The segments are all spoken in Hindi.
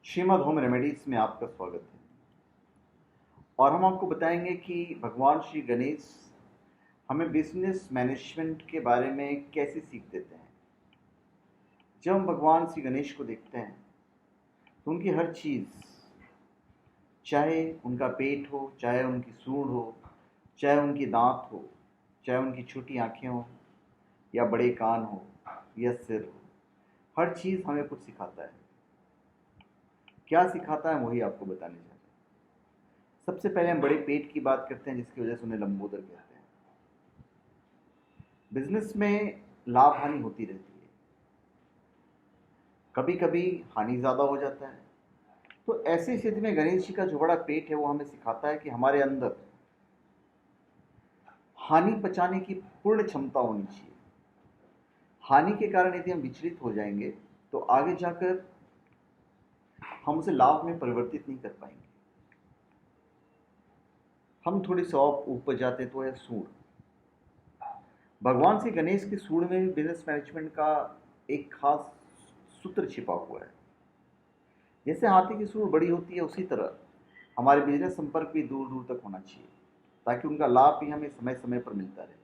श्रीमद् होम रेमेडीज में आपका स्वागत है। और हम आपको बताएंगे कि भगवान श्री गणेश हमें बिजनेस मैनेजमेंट के बारे में कैसे सीख देते हैं। जब हम भगवान श्री गणेश को देखते हैं तो उनकी हर चीज़, चाहे उनका पेट हो, चाहे उनकी सूंड हो, चाहे उनकी दांत हो, चाहे उनकी छोटी आँखें हो या बड़े कान हो या सिर हो, हर चीज़ हमें कुछ सिखाता है। क्या सिखाता है वही आपको बताने जा रहे हैं। सबसे पहले हम बड़े पेट की बात करते हैं, जिसकी वजह से उन्हें लंबोदर कहते हैं। बिजनेस में लाभ हानि होती रहती है, कभी कभी हानि ज़्यादा हो जाता है। तो ऐसी स्थिति में गणेश जी का जो बड़ा पेट है वो हमें सिखाता है कि हमारे अंदर हानि पचाने की पूर्ण क्षमता होनी चाहिए। हानि के कारण यदि हम विचलित हो जाएंगे तो आगे जाकर हम उसे लाभ में परिवर्तित नहीं कर पाएंगे। हम थोड़ी सी और ऊपर जाते तो है सूंड। भगवान श्री गणेश की सूंड में बिजनेस मैनेजमेंट का एक खास सूत्र छिपा हुआ है। जैसे हाथी की सूंड बड़ी होती है, उसी तरह हमारे बिजनेस संपर्क भी दूर दूर तक होना चाहिए, ताकि उनका लाभ भी हमें समय समय पर मिलता रहे।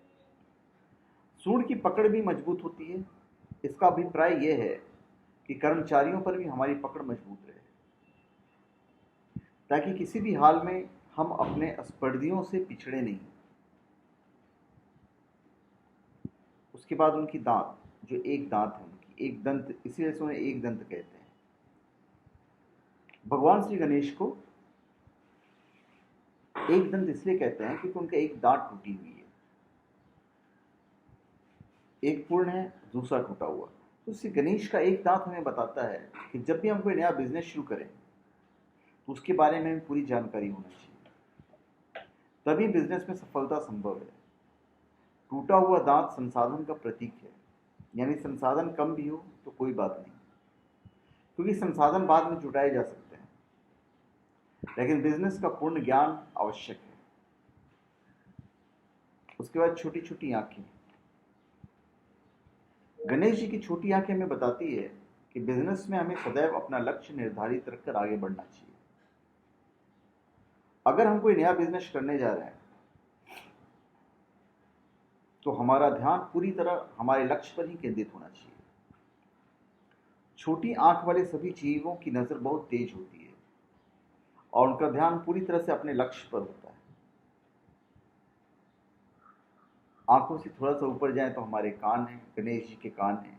सूंड की पकड़ भी मजबूत होती है। इसका अभिप्राय यह है कि कर्मचारियों पर भी हमारी पकड़ मजबूत रहे, ताकि किसी भी हाल में हम अपने स्पर्धियों से पिछड़े नहीं। उसके बाद उनकी दांत, जो एक दांत है उनकी एक दंत, इसी वजह से उन्हें एक दंत कहते हैं। भगवान श्री गणेश को एक दंत इसलिए कहते हैं क्योंकि उनका एक दांत टूटी हुई है, एक पूर्ण है, दूसरा टूटा हुआ। तो श्री गणेश का एक दांत हमें बताता है कि जब भी हम कोई नया बिजनेस शुरू करें तो उसके बारे में हमें पूरी जानकारी होनी चाहिए, तभी बिजनेस में सफलता संभव है। टूटा हुआ दांत संसाधन का प्रतीक है, यानी संसाधन कम भी हो तो कोई बात नहीं, क्योंकि संसाधन बाद में जुटाए जा सकते हैं, लेकिन बिजनेस का पूर्ण ज्ञान आवश्यक है। उसके बाद छोटी छोटी आंखें। गणेश जी की छोटी आंखें हमें बताती है कि बिजनेस में हमें सदैव अपना लक्ष्य निर्धारित रखकर आगे बढ़ना चाहिए। अगर हम कोई नया बिजनेस करने जा रहे हैं तो हमारा ध्यान पूरी तरह हमारे लक्ष्य पर ही केंद्रित होना चाहिए। छोटी आंख वाले सभी जीवों की नजर बहुत तेज होती है और उनका ध्यान पूरी तरह से अपने लक्ष्य पर होता है। आंखों से थोड़ा सा ऊपर जाए तो हमारे कान हैं, गणेश जी के कान हैं।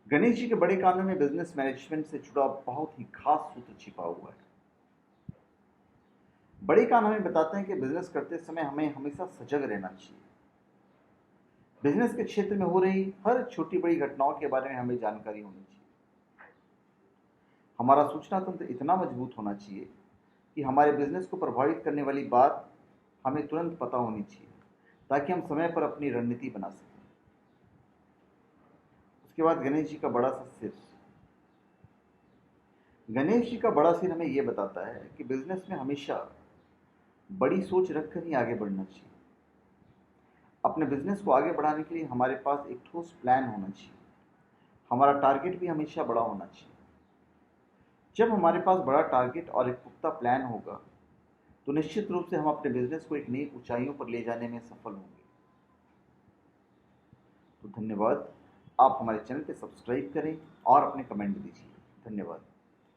गणेश जी के बड़े कानों में बिजनेस मैनेजमेंट से जुड़ा बहुत ही खास सूत्र छिपा हुआ है। बड़े कान हमें बताते हैं कि बिजनेस करते समय हमें हमेशा सजग रहना चाहिए। बिजनेस के क्षेत्र में हो रही हर छोटी बड़ी घटनाओं के बारे में हमें जानकारी होनी चाहिए। हमारा सूचना तंत्र इतना मजबूत होना चाहिए कि हमारे बिजनेस को प्रभावित करने वाली बात हमें तुरंत पता होनी चाहिए, ताकि हम समय पर अपनी रणनीति बना सकें। उसके बाद गणेश जी का बड़ा सा सिर। गणेश जी का बड़ा सिर हमें यह बताता है कि बिजनेस में हमेशा बड़ी सोच रखकर ही आगे बढ़ना चाहिए। अपने बिजनेस को आगे बढ़ाने के लिए हमारे पास एक ठोस प्लान होना चाहिए। हमारा टारगेट भी हमेशा बड़ा होना चाहिए। जब हमारे पास बड़ा टारगेट और एक पुख्ता प्लान होगा तो निश्चित रूप से हम अपने बिजनेस को एक नई ऊंचाइयों पर ले जाने में सफल होंगे। तो धन्यवाद। आप हमारे चैनल पे सब्सक्राइब करें और अपने कमेंट दीजिए। धन्यवाद।